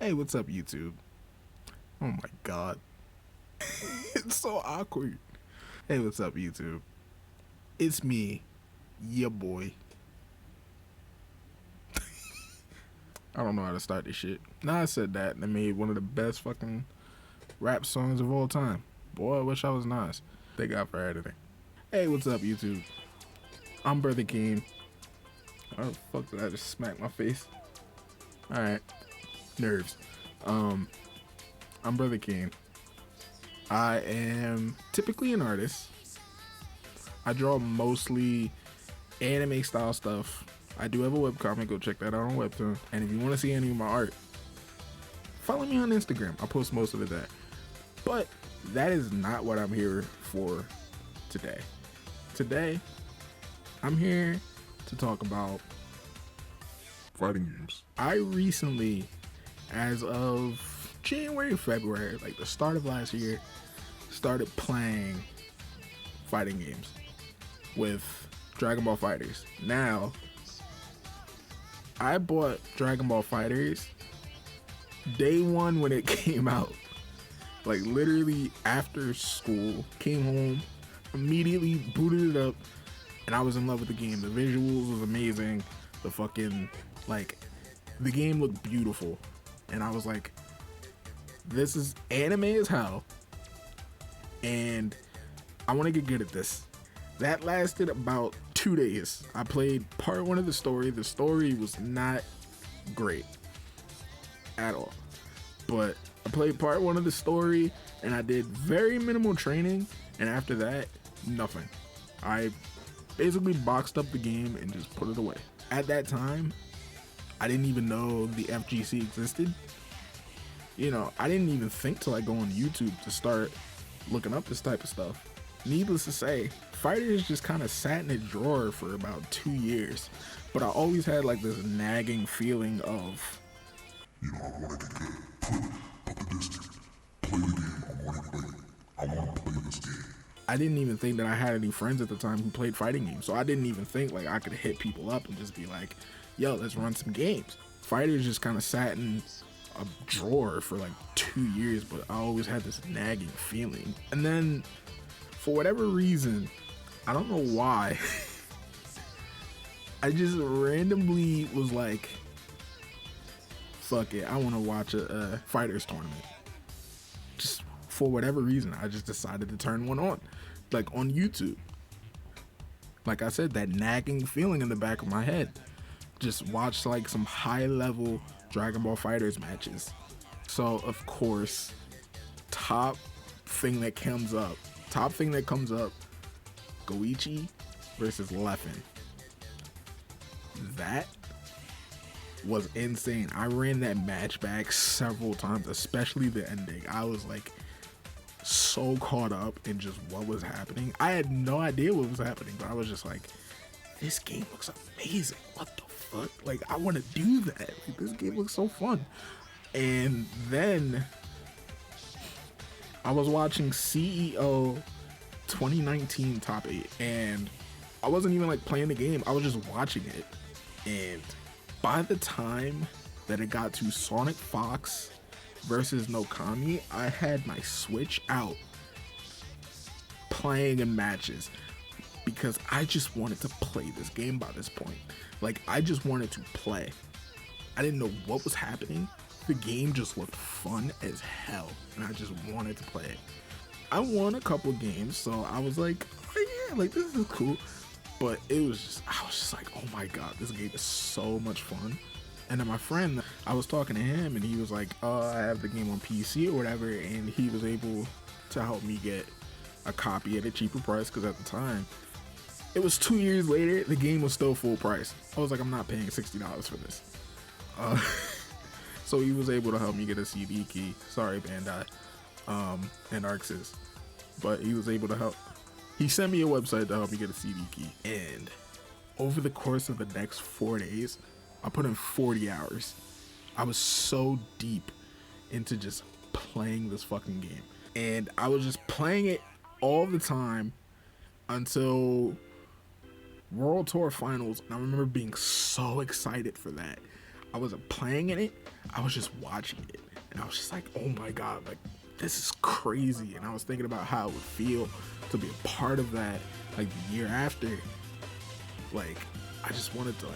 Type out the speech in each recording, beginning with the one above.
Hey, what's up, YouTube? Oh my god. It's so awkward. Hey, what's up, YouTube? It's me, your boy. I don't know how to start this shit. Nah, I said that and I made one of the best fucking rap songs of all time. Boy, I wish I was Nas. Thank God for editing. Hey, what's up, YouTube? I'm Brother King. How the fuck did I just smack my face? Alright. Nerves. I'm Brother King. I am typically an artist. I draw mostly anime style stuff. I do have a webcomic, go check that out on Webtoon. And if you want to see any of my art, follow me on Instagram. I post most of it there. But that is not what I'm here for today. Today, I'm here to talk about fighting games. I recently, as of January, February, like the start of last year, started playing fighting games with Dragon Ball FighterZ. Now, I bought Dragon Ball FighterZ day one when it came out. Like literally after school, came home, immediately booted it up, and I was in love with the game. The visuals was amazing. The fucking, like, the game looked beautiful. And I was like, this is anime as hell. And I want to get good at this. That lasted about 2 days. I played part one of the story. The story was not great at all. But I played part one of the story and I did very minimal training. And after that, nothing. I basically boxed up the game and just put it away. At that time, I didn't even know the FGC existed. You know, I didn't even think to like go on YouTube to start looking up this type of stuff. Needless to say, FighterZ just kind of sat in a drawer for about 2 years. But I always had like this nagging feeling of, you know, I want to get good. Put the disc in. Play the game. I want to play it. I want to play this game. I didn't even think that I had any friends at the time who played fighting games. So I didn't even think like I could hit people up and just be like, yo, let's run some games. FighterZ just kind of sat in a drawer for like 2 years, but I always had this nagging feeling. And then for whatever reason, I don't know why, I just randomly was like, fuck it, I want to watch a FighterZ tournament. Just for whatever reason, I just decided to turn one on, like on YouTube. Like I said, that nagging feeling in the back of my head. Just watch like some high level Dragon Ball FighterZ matches. So of course, top thing that comes up, Goichi versus Leffen. That was insane. I ran that match back several times, especially the ending. I was like so caught up in just what was happening. I had no idea what was happening, but I was just like, this game looks amazing. What the fuck? Like, I want to do that. Like, this game looks so fun. And then I was watching CEO 2019 Top 8, and I wasn't even like playing the game. I was just watching it. And by the time that it got to Sonic Fox versus Nokami, I had my Switch out playing in matches because I just wanted to play this game by this point. Like, I just wanted to play. I didn't know what was happening. The game just looked fun as hell, and I just wanted to play it. I won a couple games, so I was like, oh yeah, like this is cool. But I was just like, oh my god, this game is so much fun. And then my friend, I was talking to him, and he was like, I have the game on PC or whatever, and he was able to help me get a copy at a cheaper price, because at the time, it was 2 years later, the game was still full price. I was like, I'm not paying $60 for this. So he was able to help me get a CD key. Sorry, Bandai and Arxis. But he was able to help. He sent me a website to help me get a CD key. And over the course of the next 4 days, I put in 40 hours. I was so deep into just playing this fucking game. And I was just playing it all the time until World Tour Finals. And I remember being so excited for that. I wasn't playing in it, I was just watching it and I was just like, oh my God, like this is crazy. And I was thinking about how it would feel to be a part of that, like the year after. Like, I just wanted to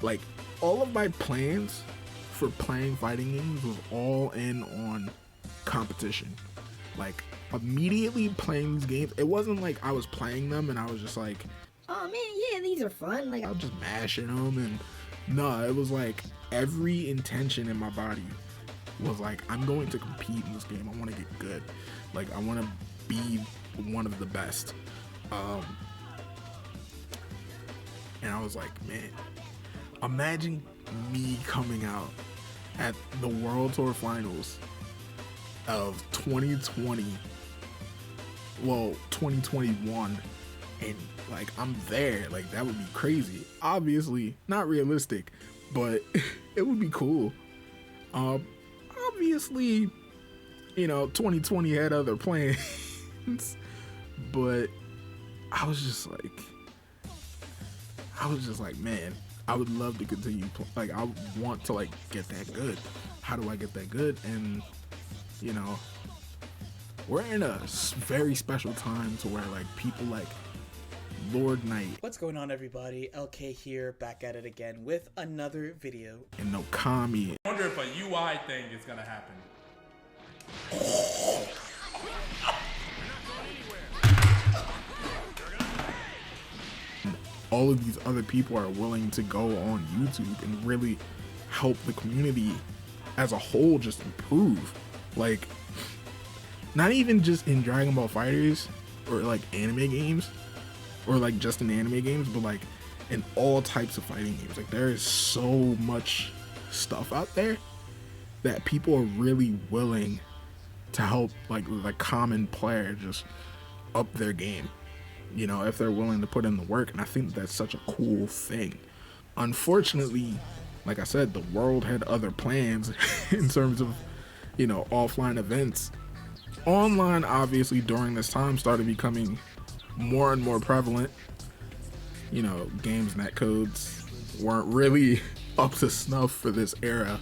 like all of my plans for playing fighting games was all in on competition. Like, immediately playing these games, it wasn't like I was playing them and I was just like, oh man, yeah, these are fun. Like, I was just mashing them. And no, it was like every intention in my body was like, I'm going to compete in this game. I want to get good. Like, I want to be one of the best. And I was like, man, imagine me coming out at the World Tour Finals of 2020, well, 2021, and like I'm there. Like, that would be crazy. Obviously not realistic, but it would be cool. Obviously, you know, 2020 had other plans, but I was just like, man, I would love to continue. Like, I want to like get that good. How do I get that good? And you know, we're in a very special time to where like people like Lord Knight. What's going on, everybody? LK here, back at it again with another video. And Nokami. I wonder if a UI thing is gonna happen. All of these other people are willing to go on YouTube and really help the community as a whole just improve. Like, not even just in Dragon Ball FighterZ or like anime games or like just in anime games, but like in all types of fighting games. Like, there is so much stuff out there that people are really willing to help like the common player just up their game, you know, if they're willing to put in the work. And I think that's such a cool thing. Unfortunately, like I said, the world had other plans in terms of, you know, offline events. Online, obviously, during this time started becoming more and more prevalent. You know, games netcodes weren't really up to snuff for this era.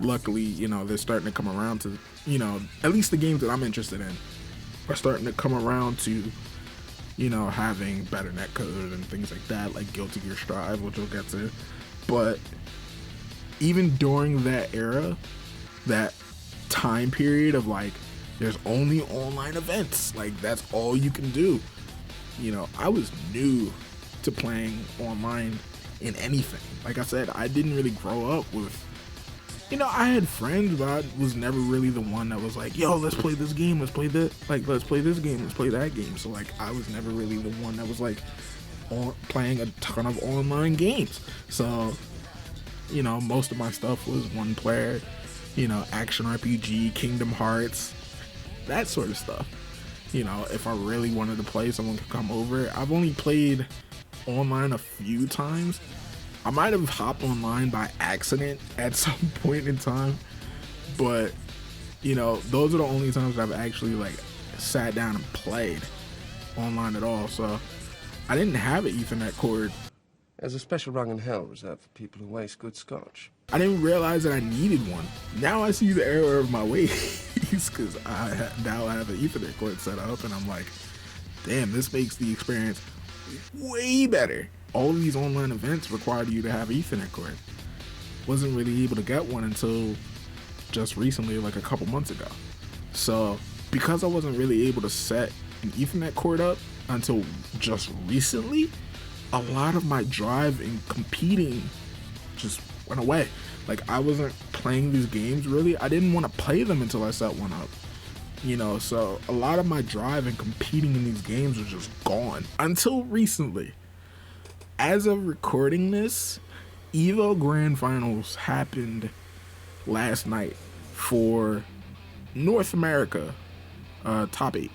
Luckily, you know, they're starting to come around to, you know, at least the games that I'm interested in are starting to come around to, you know, having better netcode and things like that, like Guilty Gear Strive, which we'll get to. But even during that era, that time period of like, there's only online events, like that's all you can do. You know, I was new to playing online in anything. Like I said, I didn't really grow up with, you know, I had friends, but I was never really the one that was like, yo, let's play this game, let's play this, like, let's play this game, let's play that game. So like, I was never really the one that was like playing a ton of online games. So, you know, most of my stuff was one player, you know, action RPG, Kingdom Hearts, that sort of stuff. You know, if I really wanted to play, someone could come over. I've only played online a few times. I might have hopped online by accident at some point in time, but you know, those are the only times I've actually like sat down and played online at all. So I didn't have an Ethernet cord. There's a special rung in hell reserved for people who waste good scotch. I didn't realize that I needed one. Now I see the error of my ways because now I have an Ethernet cord set up, and I'm like, damn, this makes the experience way better. All of these online events required you to have an Ethernet cord. Wasn't really able to get one until just recently, like a couple months ago. So because I wasn't really able to set an Ethernet cord up until just recently, a lot of my drive in competing just went away. Like, I wasn't playing these games really. I didn't want to play them until I set one up, you know. So a lot of my drive in competing in these games was just gone until recently. As of recording this, Evo Grand Finals happened last night for North America, top 8.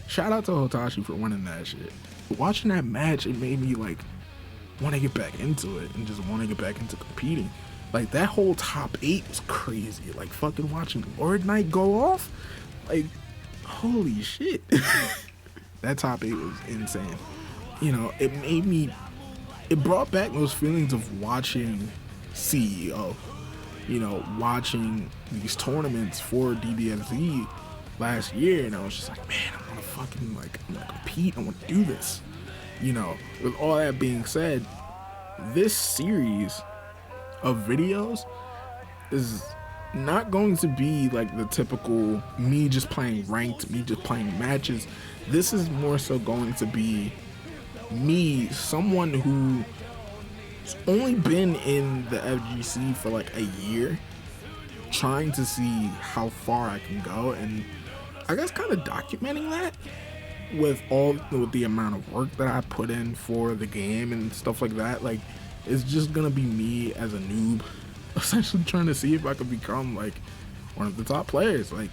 Shout out to Hotashi for winning that shit. Watching that match, it made me like want to get back into it and just want to get back into competing. Like, that whole top 8 was crazy. Like, fucking watching Lord Knight go off, like, holy shit. That top 8 was insane. You know, it brought back those feelings of watching CEO. you know, watching these tournaments for DBFZ last year, and I was just like, man, I want to fucking like, I want to compete, I want to do this. You know, with all that being said, this series of videos is not going to be like the typical me just playing ranked, me just playing matches. This is more so going to be me, someone who's only been in the FGC for like a year, trying to see how far I can go, and I guess kind of documenting that with the amount of work that I put in for the game and stuff like that. Like, it's just gonna be me as a noob, essentially trying to see if I could become like one of the top players, like,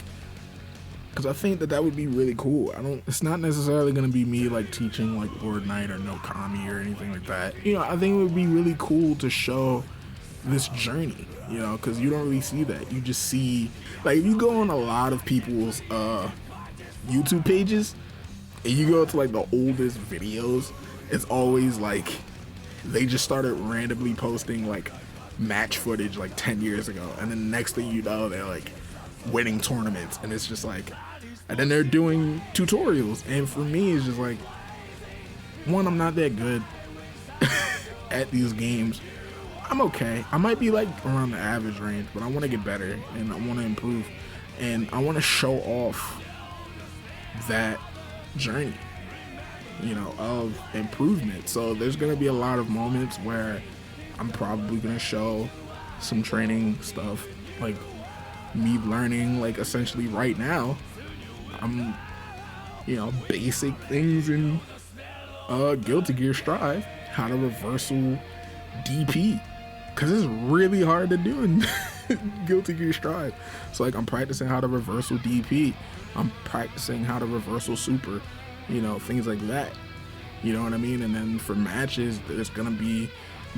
because I think that would be really cool. It's not necessarily gonna be me like teaching like Lord Knight or no Kami or anything like that. You know, I think it would be really cool to show this journey, you know, because you don't really see that. You just see, like, if you go on a lot of people's YouTube pages and you go to like the oldest videos, it's always like they just started randomly posting like match footage like 10 years ago, and then the next thing you know, they're like winning tournaments, and it's just like, and then they're doing tutorials. And for me, it's just like, one, I'm not that good at these games. I'm okay. I might be like around the average range, but I want to get better and I want to improve, and I want to show off that journey, you know, of improvement. So there's going to be a lot of moments where I'm probably going to show some training stuff, like me learning, like essentially right now, I'm, you know, basic things in Guilty Gear Strive, how to reversal DP, because it's really hard to do in Guilty Gear Strive. So like, I'm practicing how to reversal DP, I'm practicing how to reversal super, you know, things like that, you know what I mean? And then for matches, there's gonna be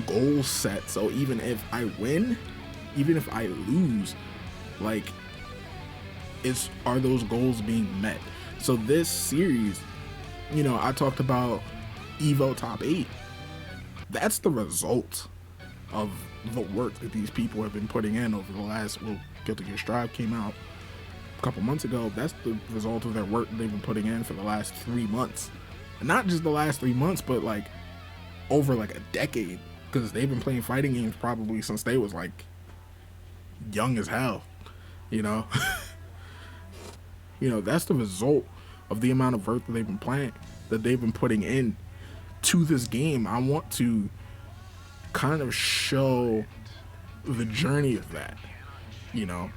goals set, so even if I win, even if I lose, like, are those goals being met? So this series, you know, I talked about Evo Top 8. That's the result of the work that these people have been putting in over the last, well, Guilty Gear Strive came out a couple months ago. That's the result of their work they've been putting in for the last 3 months. And not just the last 3 months, but like over like a decade, because they've been playing fighting games probably since they was like young as hell, you know. You know, that's the result of the amount of work that they've been putting in to this game. I want to kind of show the journey of that, you know,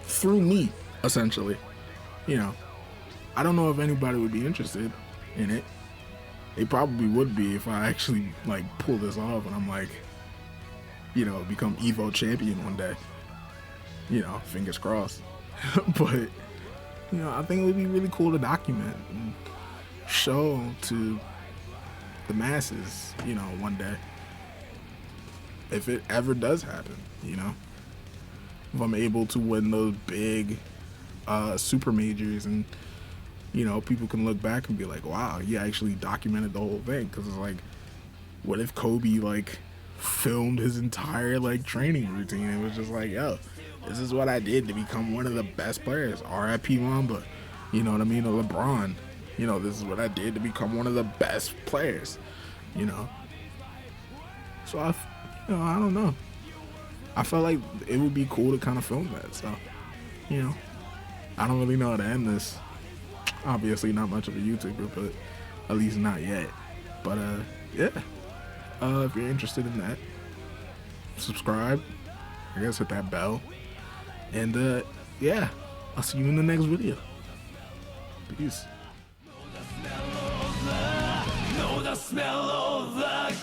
through me, essentially. You know, I don't know if anybody would be interested in it. They probably would be if I actually like pull this off and I'm like, you know, become Evo champion one day, you know, fingers crossed. But, you know, I think it would be really cool to document and show to the masses, you know, one day, if it ever does happen, you know, if I'm able to win those big super majors, and, you know, people can look back and be like, wow, you actually documented the whole thing. Because it's like, what if Kobe like filmed his entire like training routine and was just like, yo, this is what I did to become one of the best players. R.I.P. Mamba, you know what I mean? Or LeBron, you know, this is what I did to become one of the best players, you know. So I don't know. I felt like it would be cool to kind of film that. So, you know, I don't really know how to end this. Obviously not much of a YouTuber, but at least not yet. But yeah. If you're interested in that, subscribe. I guess hit that bell. And yeah, I'll see you in the next video. Peace. Know the smell of the